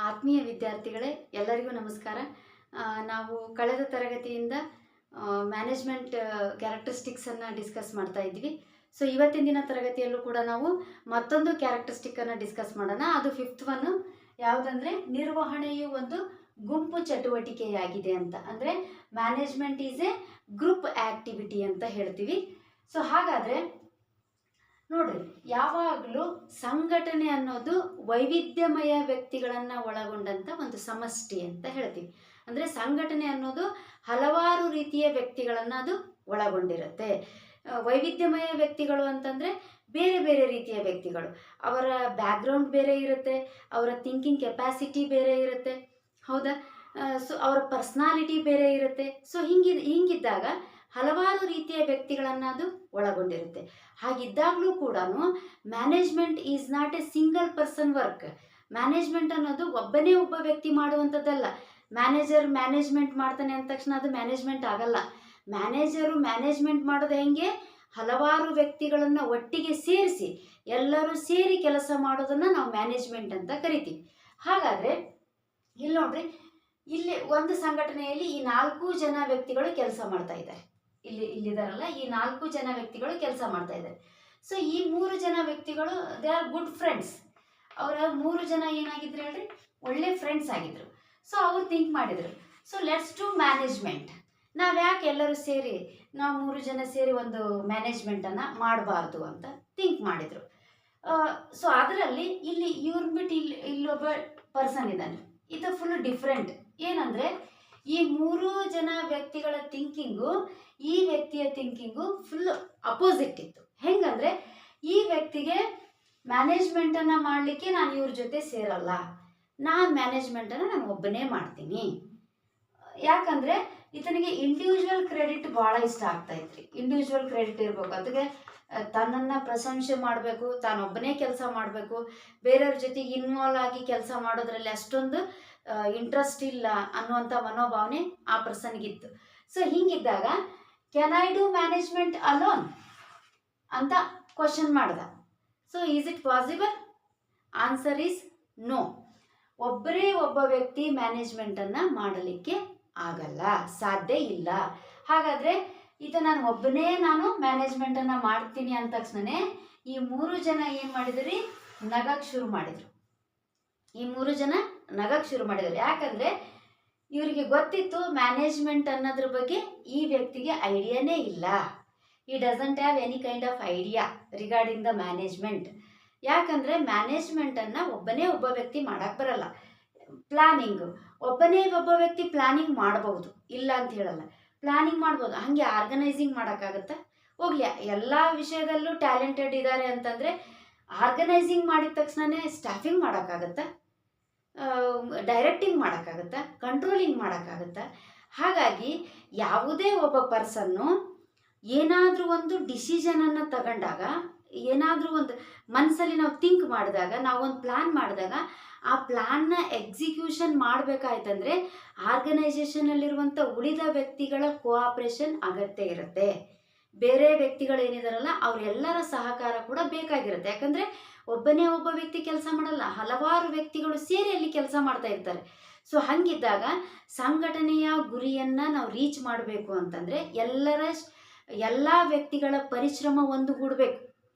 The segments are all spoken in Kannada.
ಆತ್ಮೀಯ ವಿದ್ಯಾರ್ಥಿಗಳೇ, ಎಲ್ಲರಿಗೂ ನಮಸ್ಕಾರ. ನಾವು ಕಳೆದ ತರಗತಿಯಿಂದ ಮ್ಯಾನೇಜ್ಮೆಂಟ್ ಕ್ಯಾರೆಕ್ಟರಿಸ್ಟಿಕ್ಸನ್ನು ಡಿಸ್ಕಸ್ ಮಾಡ್ತಾ ಇದ್ವಿ. ಸೊ ಇವತ್ತಿನ ದಿನ ತರಗತಿಯಲ್ಲೂ ಕೂಡ ನಾವು ಮತ್ತೊಂದು ಕ್ಯಾರೆಕ್ಟರಿಸ್ಟಿಕ್ಕನ್ನು ಡಿಸ್ಕಸ್ ಮಾಡೋಣ. ಅದು ಫಿಫ್ತ್ ಒನ್ನು ಯಾವುದಂದರೆ, ನಿರ್ವಹಣೆಯು ಒಂದು ಗುಂಪು ಚಟುವಟಿಕೆಯಾಗಿದೆ ಅಂತ. ಅಂದರೆ management is A group activity ಅಂತ ಹೇಳ್ತೀವಿ. ಸೊ ಹಾಗಾದರೆ ನೋಡ್ರಿ, ಯಾವಾಗಲೂ ಸಂಘಟನೆ ಅನ್ನೋದು ವೈವಿಧ್ಯಮಯ ವ್ಯಕ್ತಿಗಳನ್ನು ಒಳಗೊಂಡಂಥ ಒಂದು ಸಮಷ್ಟಿ ಅಂತ ಹೇಳ್ತೀವಿ. ಅಂದರೆ ಸಂಘಟನೆ ಅನ್ನೋದು ಹಲವಾರು ರೀತಿಯ ವ್ಯಕ್ತಿಗಳನ್ನು ಅದು ಒಳಗೊಂಡಿರುತ್ತೆ. ವೈವಿಧ್ಯಮಯ ವ್ಯಕ್ತಿಗಳು ಅಂತಂದರೆ ಬೇರೆ ಬೇರೆ ರೀತಿಯ ವ್ಯಕ್ತಿಗಳು. ಅವರ ಬ್ಯಾಕ್ಗ್ರೌಂಡ್ ಬೇರೆ ಇರುತ್ತೆ, ಅವರ ಥಿಂಕಿಂಗ್ ಕೆಪಾಸಿಟಿ ಬೇರೆ ಇರುತ್ತೆ, ಹೌದಾ? ಸೊ ಅವರ ಪರ್ಸ್ನಾಲಿಟಿ ಬೇರೆ ಇರುತ್ತೆ. ಸೊ ಹಿಂಗಿದ್ದಾಗ ಹಲವಾರು ರೀತಿಯ ವ್ಯಕ್ತಿಗಳನ್ನು ಅದು ಒಳಗೊಂಡಿರುತ್ತೆ. ಹಾಗಿದ್ದಾಗಲೂ ಕೂಡ management is not A single person work. Management ಅನ್ನೋದು ಒಬ್ಬನೇ ಒಬ್ಬ ವ್ಯಕ್ತಿ ಮಾಡುವಂಥದ್ದಲ್ಲ. ಮ್ಯಾನೇಜರ್ ಮ್ಯಾನೇಜ್ಮೆಂಟ್ ಮಾಡ್ತಾನೆ ಅಂದ ತಕ್ಷಣ ಅದು ಮ್ಯಾನೇಜ್ಮೆಂಟ್ ಆಗಲ್ಲ. ಮ್ಯಾನೇಜರು ಮ್ಯಾನೇಜ್ಮೆಂಟ್ ಮಾಡೋದು ಹೆಂಗೆ? ಹಲವಾರು ವ್ಯಕ್ತಿಗಳನ್ನು ಒಟ್ಟಿಗೆ ಸೇರಿಸಿ ಎಲ್ಲರೂ ಸೇರಿ ಕೆಲಸ ಮಾಡೋದನ್ನು ನಾವು ಮ್ಯಾನೇಜ್ಮೆಂಟ್ ಅಂತ ಕರಿತೀವಿ. ಹಾಗಾದರೆ ಇಲ್ಲಿ ನೋಡ್ರಿ, ಇಲ್ಲಿ ಒಂದು ಸಂಘಟನೆಯಲ್ಲಿ ಈ 4 ಜನ ವ್ಯಕ್ತಿಗಳು ಕೆಲಸ ಮಾಡ್ತಾ ಇದ್ದಾರೆ. ಇಲ್ಲಿದಾರಲ್ಲ, ಈ 4 ಜನ ವ್ಯಕ್ತಿಗಳು ಕೆಲಸ ಮಾಡ್ತಾ ಇದ್ದಾರೆ. ಸೊ ಈ 3 ಜನ ವ್ಯಕ್ತಿಗಳು ದೇ ಆರ್ ಗುಡ್ ಫ್ರೆಂಡ್ಸ್. ಅವರ 3 ಜನ ಏನಾಗಿದ್ರು ಹೇಳ್ರಿ, ಒಳ್ಳೆ ಫ್ರೆಂಡ್ಸ್ ಆಗಿದ್ರು. ಸೊ ಅವ್ರು ಥಿಂಕ್ ಮಾಡಿದರು, ಸೊ ಲೆಟ್ಸ್ ಟು ಮ್ಯಾನೇಜ್ಮೆಂಟ್. ನಾವು ಯಾಕೆ ಎಲ್ಲರೂ ಸೇರಿ, ನಾವು 3 ಜನ ಸೇರಿ ಒಂದು ಮ್ಯಾನೇಜ್ಮೆಂಟನ್ನು ಮಾಡಬಾರ್ದು ಅಂತ ಥಿಂಕ್ ಮಾಡಿದರು. ಸೊ ಅದರಲ್ಲಿ ಇವ್ರನ್ನ ಬಿಟ್ಟು ಇಲ್ಲೊಬ್ಬ ಪರ್ಸನ್ ಇದ್ದಾನೆ, ಇದು ಫುಲ್ ಡಿಫ್ರೆಂಟ್. ಏನಂದರೆ, ಈ 3 ಜನ ವ್ಯಕ್ತಿಗಳ ಥಿಂಕಿಂಗು ಈ ವ್ಯಕ್ತಿಯ ಥಿಂಕಿಂಗು ಫುಲ್ ಅಪೋಸಿಟ್ ಇತ್ತು. ಹೆಂಗಂದರೆ, ಈ ವ್ಯಕ್ತಿಗೆ ಮ್ಯಾನೇಜ್ಮೆಂಟನ್ನು ಮಾಡಲಿಕ್ಕೆ ನಾನು ಇವ್ರ ಜೊತೆ ಸೇರಲ್ಲ, ನಾನು ಮ್ಯಾನೇಜ್ಮೆಂಟನ್ನು ನಾನು ಒಬ್ಬನೇ ಮಾಡ್ತೀನಿ. ಯಾಕಂದರೆ ಈತನಿಗೆ ಇಂಡಿವಿಜುವಲ್ ಕ್ರೆಡಿಟ್ ಭಾಳ ಇಷ್ಟ ಆಗ್ತಾ ಇತ್ತು. ಇಂಡಿವಿಜುವಲ್ ಕ್ರೆಡಿಟ್ ಇರಬೇಕು, ಅದಕ್ಕೆ ತನ್ನನ್ನು ಪ್ರಶಂಸೆ ಮಾಡಬೇಕು, ತಾನೊಬ್ಬನೇ ಕೆಲಸ ಮಾಡಬೇಕು, ಬೇರೆಯವ್ರ ಜೊತೆಗೆ ಇನ್ವಾಲ್ವ್ ಆಗಿ ಕೆಲಸ ಮಾಡೋದ್ರಲ್ಲಿ ಅಷ್ಟೊಂದು ಇಂಟ್ರೆಸ್ಟ್ ಇಲ್ಲ ಅನ್ನುವಂಥ ಮನೋಭಾವನೆ ಆ ಪರ್ಸನ್ಗಿತ್ತು. ಸೊ ಹಿಂಗಿದ್ದಾಗ can I do management alone ಅಂತ ಕ್ವಶನ್ ಮಾಡ್ದ. So is it possible? Answer is no. ಒಬ್ಬರೇ ಒಬ್ಬ ವ್ಯಕ್ತಿ ಮ್ಯಾನೇಜ್ಮೆಂಟನ್ನು ಮಾಡಲಿಕ್ಕೆ ಆಗಲ್ಲ, ಸಾಧ್ಯ ಇಲ್ಲ. ಹಾಗಾದರೆ ನಾನು ಒಬ್ಬನೇ ಮ್ಯಾನೇಜ್ಮೆಂಟನ್ನು ಮಾಡ್ತೀನಿ ಅಂದ ತಕ್ಷಣವೇ ಈ 3 ಜನ ಏನು ಮಾಡಿದ್ರಿ, ನಗಕ್ಕೆ ಶುರು ಮಾಡಿದರು. ಈ 3 ಜನ ನಗಕ್ಕೆ ಶುರು ಮಾಡಿದರು. ಯಾಕಂದರೆ ಇವರಿಗೆ ಗೊತ್ತಿತ್ತು ಮ್ಯಾನೇಜ್ಮೆಂಟ್ ಅನ್ನೋದ್ರ ಬಗ್ಗೆ ಈ ವ್ಯಕ್ತಿಗೆ ಐಡಿಯಾನೇ ಇಲ್ಲ. ಈ doesn't have any kind of idea regarding the management. ಯಾಕಂದರೆ ಮ್ಯಾನೇಜ್ಮೆಂಟನ್ನು ಒಬ್ಬನೇ ಒಬ್ಬ ವ್ಯಕ್ತಿ ಮಾಡೋಕ್ಕೆ ಬರಲ್ಲ. ಪ್ಲ್ಯಾನಿಂಗು ಒಬ್ಬನೇ ಒಬ್ಬ ವ್ಯಕ್ತಿ ಪ್ಲ್ಯಾನಿಂಗ್ ಮಾಡ್ಬೋದು, ಇಲ್ಲ ಅಂತ ಹೇಳಲ್ಲ, ಪ್ಲ್ಯಾನಿಂಗ್ ಮಾಡ್ಬೋದು. ಹಾಗೆ ಆರ್ಗನೈಸಿಂಗ್ ಮಾಡೋಕ್ಕಾಗತ್ತಾ? ಹೋಗ್ಲಿ, ಎಲ್ಲ ವಿಷಯದಲ್ಲೂ ಟ್ಯಾಲೆಂಟೆಡ್ ಇದ್ದಾರೆ ಅಂತಂದರೆ ಆರ್ಗನೈಸಿಂಗ್ ಮಾಡಿದ ತಕ್ಷಣವೇ ಸ್ಟಾಫಿಂಗ್ ಮಾಡೋಕ್ಕಾಗತ್ತಾ? ಡೈರೆಕ್ಟಿಂಗ್ ಮಾಡೋಕ್ಕಾಗತ್ತಾ? ಕಂಟ್ರೋಲಿಂಗ್ ಮಾಡೋಕ್ಕಾಗತ್ತಾ? ಹಾಗಾಗಿ ಯಾವುದೇ ಒಬ್ಬ ಪರ್ಸನ್ನು ಏನಾದರೂ ಒಂದು ಡಿಸಿಷನನ್ನು ತಗೊಂಡಾಗ, ಏನಾದರೂ ಒಂದು ಮನಸ್ಸಲ್ಲಿ ನಾವು ಥಿಂಕ್ ಮಾಡಿದಾಗ, ನಾವೊಂದು ಪ್ಲ್ಯಾನ್ ಮಾಡಿದಾಗ ಆ ಪ್ಲ್ಯಾನ್ನ ಎಕ್ಸಿಕ್ಯೂಷನ್ ಮಾಡಬೇಕಾಯ್ತಂದರೆ ಆರ್ಗನೈಸೇಷನಲ್ಲಿರುವಂಥ ಉಳಿದ ವ್ಯಕ್ತಿಗಳ ಕೋಆಪ್ರೇಷನ್ ಅಗತ್ಯ ಇರುತ್ತೆ. ಬೇರೆ ವ್ಯಕ್ತಿಗಳೇನಿದಾರಲ್ಲ ಅವರೆಲ್ಲರ ಸಹಕಾರ ಕೂಡ ಬೇಕಾಗಿರುತ್ತೆ. ಯಾಕಂದರೆ ಒಬ್ಬನೇ ಒಬ್ಬ ವ್ಯಕ್ತಿ ಕೆಲಸ ಮಾಡಲ್ಲ, ಹಲವಾರು ವ್ಯಕ್ತಿಗಳು ಸೇರಿ ಅಲ್ಲಿ ಕೆಲಸ ಮಾಡ್ತಾ ಇರ್ತಾರೆ. ಸೊ ಹಾಗಿದ್ದಾಗ ಸಂಘಟನೆಯ ಗುರಿಯನ್ನು ನಾವು ರೀಚ್ ಮಾಡಬೇಕು ಅಂತಂದರೆ ಎಲ್ಲ ವ್ಯಕ್ತಿಗಳ ಪರಿಶ್ರಮ ಒಂದುಗೂಡಬೇಕು.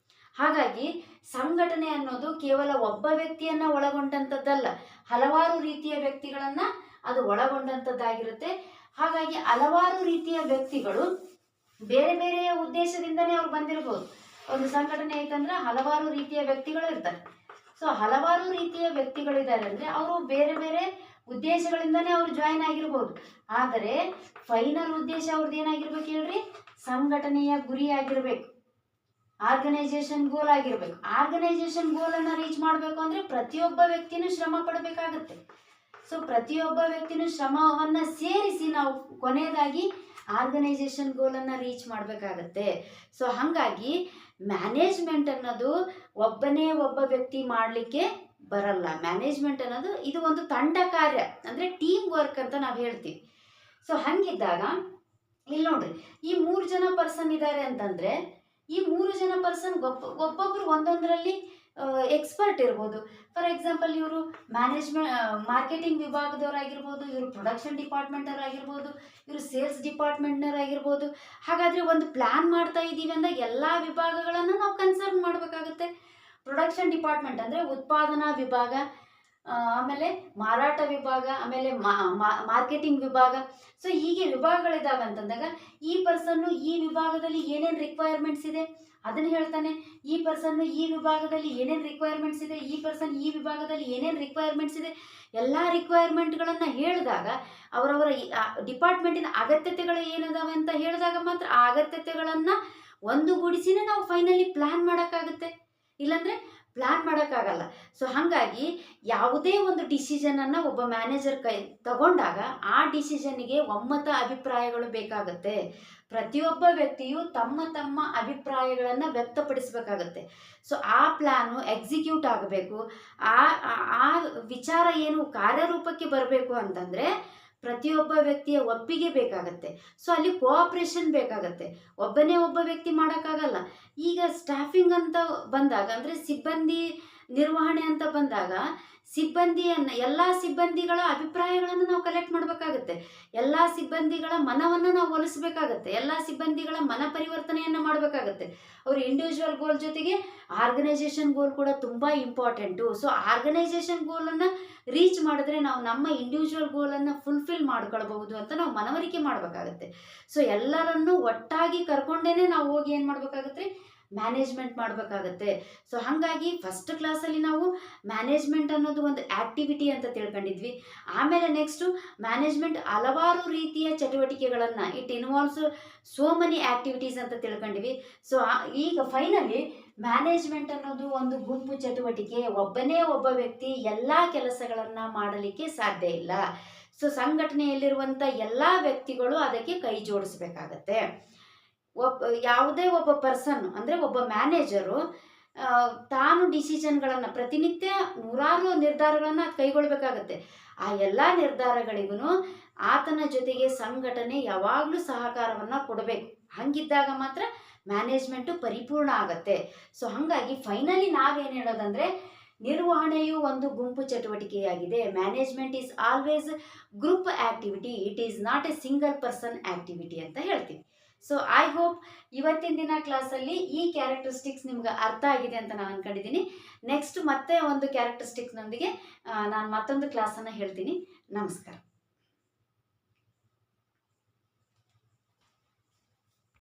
ಹಾಗಾಗಿ ಸಂಘಟನೆ ಅನ್ನೋದು ಕೇವಲ ಒಬ್ಬ ವ್ಯಕ್ತಿಯನ್ನು ಒಳಗೊಂಡಂಥದ್ದಲ್ಲ, ಹಲವಾರು ರೀತಿಯ ವ್ಯಕ್ತಿಗಳನ್ನು ಅದು ಒಳಗೊಂಡಂಥದ್ದಾಗಿರುತ್ತೆ. ಹಾಗಾಗಿ ಹಲವಾರು ರೀತಿಯ ವ್ಯಕ್ತಿಗಳು ಬೇರೆ ಬೇರೆಯ ಉದ್ದೇಶದಿಂದನೇ ಅವ್ರು ಬಂದಿರ್ಬೋದು. ಒಂದು ಸಂಘಟನೆ ಐತಂದ್ರೆ ಹಲವಾರು ರೀತಿಯ ವ್ಯಕ್ತಿಗಳು ಇರ್ತಾರೆ. ಸೊ ಹಲವಾರು ರೀತಿಯ ವ್ಯಕ್ತಿಗಳಿದ್ದಾರೆ ಅಂದರೆ ಅವರು ಬೇರೆ ಬೇರೆ ಉದ್ದೇಶಗಳಿಂದನೇ ಅವ್ರು ಜಾಯಿನ್ ಆಗಿರ್ಬೋದು. ಆದರೆ ಫೈನಲ್ ಉದ್ದೇಶ ಅವ್ರದ್ದು ಏನಾಗಿರ್ಬೇಕು ಹೇಳ್ರಿ, ಸಂಘಟನೆಯ ಗುರಿ ಆಗಿರಬೇಕು, ಆರ್ಗನೈಸೇಷನ್ ಗೋಲ್ ಆಗಿರಬೇಕು. ಆರ್ಗನೈಸೇಷನ್ ಗೋಲನ್ನು ರೀಚ್ ಮಾಡಬೇಕು ಅಂದರೆ ಪ್ರತಿಯೊಬ್ಬ ವ್ಯಕ್ತಿನೂ ಶ್ರಮ ಪಡಬೇಕಾಗತ್ತೆ. ಸೊ ಪ್ರತಿಯೊಬ್ಬ ವ್ಯಕ್ತಿನೂ ಶ್ರಮವನ್ನು ಸೇರಿಸಿ ನಾವು ಕೊನೆಯದಾಗಿ ಆರ್ಗನೈಸೇಷನ್ ಗೋಲನ್ನು ರೀಚ್ ಮಾಡಬೇಕಾಗತ್ತೆ. ಸೊ ಹಾಗಾಗಿ ಮ್ಯಾನೇಜ್ಮೆಂಟ್ ಅನ್ನೋದು ಒಬ್ಬನೇ ಒಬ್ಬ ವ್ಯಕ್ತಿ ಮಾಡಲಿಕ್ಕೆ ಬರಲ್ಲ. ಮ್ಯಾನೇಜ್ಮೆಂಟ್ ಅನ್ನೋದು ಇದು ಒಂದು ತಂಡ ಕಾರ್ಯ, ಅಂದರೆ ಟೀಮ್ ವರ್ಕ್ ಅಂತ ನಾವು ಹೇಳ್ತೀವಿ. ಸೊ ಹಾಗಿದ್ದಾಗ ಇಲ್ಲಿ ನೋಡ್ರಿ, ಈ 3 ಜನ ಪರ್ಸನ್ ಇದ್ದಾರೆ ಅಂತಂದರೆ ಈ 3 ಜನ ಪರ್ಸನ್ ಒಬ್ಬೊಬ್ಬರು ಒಂದೊಂದರಲ್ಲಿ ಎಕ್ಸ್ಪರ್ಟ್ ಇರ್ಬೋದು. ಫಾರ್ ಎಕ್ಸಾಂಪಲ್ ಇವರು ಮಾರ್ಕೆಟಿಂಗ್ ವಿಭಾಗದವರಾಗಿರ್ಬೋದು, ಇವರು ಪ್ರೊಡಕ್ಷನ್ ಡಿಪಾರ್ಟ್ಮೆಂಟವರಾಗಿರ್ಬೋದು, ಇವರು ಸೇಲ್ಸ್ ಡಿಪಾರ್ಟ್ಮೆಂಟ್ನವರಾಗಿರ್ಬೋದು. ಹಾಗಾದರೆ ಒಂದು ಪ್ಲ್ಯಾನ್ ಮಾಡ್ತಾ ಇದ್ದೀವಿ ಅಂದಾಗ ಎಲ್ಲ ವಿಭಾಗಗಳನ್ನು ನಾವು ಕನ್ಸರ್ನ್ ಮಾಡಬೇಕಾಗುತ್ತೆ. ಪ್ರೊಡಕ್ಷನ್ ಡಿಪಾರ್ಟ್ಮೆಂಟ್ ಅಂದರೆ ಉತ್ಪಾದನಾ ವಿಭಾಗ, ಆಮೇಲೆ ಮಾರಾಟ ವಿಭಾಗ, ಆಮೇಲೆ ಮಾರ್ಕೆಟಿಂಗ್ ವಿಭಾಗ. ಸೊ ಹೀಗೆ ವಿಭಾಗಗಳಿದ್ದಾವೆ ಅಂತಂದಾಗ ಈ ಪರ್ಸನ್ನು ಈ ವಿಭಾಗದಲ್ಲಿ ಏನೇನು ರಿಕ್ವೈರ್ಮೆಂಟ್ಸ್ ಇದೆ ಅದನ್ನು ಹೇಳ್ತಾನೆ. ಈ ಪರ್ಸನ್ನು ಈ ವಿಭಾಗದಲ್ಲಿ ಏನೇನು ರಿಕ್ವೈರ್ಮೆಂಟ್ಸ್ ಇದೆ, ಈ ಪರ್ಸನ್ ಈ ವಿಭಾಗದಲ್ಲಿ ಏನೇನು ರಿಕ್ವೈರ್ಮೆಂಟ್ಸ್ ಇದೆ, ಎಲ್ಲ ರಿಕ್ವೈರ್ಮೆಂಟ್ಗಳನ್ನು ಹೇಳಿದಾಗ ಅವರವರ ಡಿಪಾರ್ಟ್ಮೆಂಟಿನ ಅಗತ್ಯತೆಗಳು ಏನಿದಾವೆ ಅಂತ ಹೇಳಿದಾಗ ಮಾತ್ರ ಆ ಅಗತ್ಯತೆಗಳನ್ನು ಒಂದುಗೂಡಿಸಿನೇ ನಾವು ಫೈನಲಿ ಪ್ಲ್ಯಾನ್ ಮಾಡೋಕ್ಕಾಗುತ್ತೆ. ಇಲ್ಲಾಂದರೆ ಪ್ಲ್ಯಾನ್ ಮಾಡೋಕ್ಕಾಗಲ್ಲ. ಸೊ ಹಾಗಾಗಿ ಯಾವುದೇ ಒಂದು ಡಿಸಿಷನನ್ನು ಒಬ್ಬ ಮ್ಯಾನೇಜರ್ ತಗೊಂಡಾಗ ಆ ಡಿಸಿಷನ್ನಿಗೆ ಒಮ್ಮತ ಅಭಿಪ್ರಾಯಗಳು ಬೇಕಾಗುತ್ತೆ. ಪ್ರತಿಯೊಬ್ಬ ವ್ಯಕ್ತಿಯು ತಮ್ಮ ತಮ್ಮ ಅಭಿಪ್ರಾಯಗಳನ್ನು ವ್ಯಕ್ತಪಡಿಸಬೇಕಾಗತ್ತೆ. ಸೊ ಆ ಪ್ಲ್ಯಾನು ಎಕ್ಸಿಕ್ಯೂಟ್ ಆಗಬೇಕು. ಆ ವಿಚಾರ ಏನು ಕಾರ್ಯರೂಪಕ್ಕೆ ಬರಬೇಕು ಅಂತಂದರೆ ಪ್ರತಿಯೊಬ್ಬ ವ್ಯಕ್ತಿಯ ಒಪ್ಪಿಗೆ ಬೇಕಾಗತ್ತೆ. ಸೊ ಅಲ್ಲಿ ಕೋಆಪ್ರೇಷನ್ ಬೇಕಾಗತ್ತೆ. ಒಬ್ಬ ವ್ಯಕ್ತಿ ಮಾಡೋಕ್ಕಾಗಲ್ಲ. ಈಗ ಸ್ಟಾಫಿಂಗ್ ಅಂತ ಬಂದಾಗ ಅಂದರೆ ಸಿಬ್ಬಂದಿ ನಿರ್ವಹಣೆ ಅಂತ ಬಂದಾಗ ಎಲ್ಲ ಸಿಬ್ಬಂದಿಗಳ ಅಭಿಪ್ರಾಯಗಳನ್ನು ನಾವು ಕಲೆಕ್ಟ್ ಮಾಡಬೇಕಾಗತ್ತೆ. ಎಲ್ಲ ಸಿಬ್ಬಂದಿಗಳ ಮನವನ್ನು ನಾವು ಒಲಿಸಬೇಕಾಗತ್ತೆ. ಎಲ್ಲ ಸಿಬ್ಬಂದಿಗಳ ಮನ ಪರಿವರ್ತನೆಯನ್ನು ಮಾಡಬೇಕಾಗತ್ತೆ. ಅವರು ಇಂಡಿವಿಜುವಲ್ ಗೋಲ್ ಜೊತೆಗೆ ಆರ್ಗನೈಸೇಷನ್ ಗೋಲ್ ಕೂಡ ತುಂಬ ಇಂಪಾರ್ಟೆಂಟು. ಸೊ ಆರ್ಗನೈಸೇಷನ್ ಗೋಲನ್ನು ರೀಚ್ ಮಾಡಿದ್ರೆ ನಾವು ನಮ್ಮ ಇಂಡಿವಿಜುವಲ್ ಗೋಲನ್ನು ಫುಲ್ಫಿಲ್ ಮಾಡ್ಕೊಳ್ಬಹುದು ಅಂತ ನಾವು ಮನವರಿಕೆ ಮಾಡಬೇಕಾಗತ್ತೆ. ಸೊ ಎಲ್ಲರನ್ನೂ ಒಟ್ಟಾಗಿ ಕರ್ಕೊಂಡೇ ನಾವು ಹೋಗಿ ಏನು ಮಾಡಬೇಕಾಗತ್ತೆ, ಮ್ಯಾನೇಜ್ಮೆಂಟ್ ಮಾಡಬೇಕಾಗತ್ತೆ. ಸೊ ಹಾಗಾಗಿ ಫಸ್ಟ್ ಕ್ಲಾಸಲ್ಲಿ ನಾವು ಮ್ಯಾನೇಜ್ಮೆಂಟ್ ಅನ್ನೋದು ಒಂದು ಆ್ಯಕ್ಟಿವಿಟಿ ಅಂತ ತಿಳ್ಕೊಂಡಿದ್ವಿ. ಆಮೇಲೆ ನೆಕ್ಸ್ಟು ಮ್ಯಾನೇಜ್ಮೆಂಟ್ ಹಲವಾರು ರೀತಿಯ ಚಟುವಟಿಕೆಗಳನ್ನು it involves so many activities ಅಂತ ತಿಳ್ಕೊಂಡಿವಿ. ಸೊ ಈಗ ಫೈನಲಿ ಮ್ಯಾನೇಜ್ಮೆಂಟ್ ಅನ್ನೋದು ಒಂದು ಗುಂಪು ಚಟುವಟಿಕೆ. ಒಬ್ಬ ವ್ಯಕ್ತಿ ಎಲ್ಲ ಕೆಲಸಗಳನ್ನು ಮಾಡಲಿಕ್ಕೆ ಸಾಧ್ಯ ಇಲ್ಲ. ಸೊ ಸಂಘಟನೆಯಲ್ಲಿರುವಂಥ ಎಲ್ಲ ವ್ಯಕ್ತಿಗಳು ಅದಕ್ಕೆ ಕೈ ಜೋಡಿಸ್ಬೇಕಾಗತ್ತೆ. ಯಾವುದೇ ಒಬ್ಬ ಪರ್ಸನ್ ಅಂದರೆ ಒಬ್ಬ ಮ್ಯಾನೇಜರು ತಾನು ಡಿಸಿಷನ್ಗಳನ್ನು ಪ್ರತಿನಿತ್ಯ ನೂರಾರು ನಿರ್ಧಾರಗಳನ್ನು ಕೈಗೊಳ್ಳಬೇಕಾಗತ್ತೆ. ಆ ಎಲ್ಲ ನಿರ್ಧಾರಗಳಿಗೂ ಆತನ ಜೊತೆಗೆ ಸಂಘಟನೆ ಯಾವಾಗಲೂ ಸಹಕಾರವನ್ನು ಕೊಡಬೇಕು. ಹಂಗಿದ್ದಾಗ ಮಾತ್ರ ಮ್ಯಾನೇಜ್ಮೆಂಟು ಪರಿಪೂರ್ಣ ಆಗತ್ತೆ. ಸೊ ಹಾಗಾಗಿ ಫೈನಲಿ ನಾವೇನು ಹೇಳೋದಂದರೆ ನಿರ್ವಹಣೆಯು ಒಂದು ಗುಂಪು ಚಟುವಟಿಕೆಯಾಗಿದೆ. Management is always group activity, it is not A single person activity ಅಂತ ಹೇಳ್ತೀವಿ. ಸೊ ಐ ಹೋಪ್ ಇವತ್ತಿನ ದಿನ ಕ್ಲಾಸಲ್ಲಿ ಈ ಕ್ಯಾರೆಕ್ಟರಿಸ್ಟಿಕ್ಸ್ ನಿಮ್ಗೆ ಅರ್ಥ ಆಗಿದೆ ಅಂತ ನಾನು ಅಂದ್ಕೊಂಡಿದ್ದೀನಿ. ನೆಕ್ಸ್ಟ್ ಮತ್ತೆ ಒಂದು ಕ್ಯಾರೆಕ್ಟರಿಸ್ಟಿಕ್ಸ್ನೊಂದಿಗೆ ನಾನು ಮತ್ತೊಂದು ಕ್ಲಾಸನ್ನು ಹೇಳ್ತೀನಿ. ನಮಸ್ಕಾರ.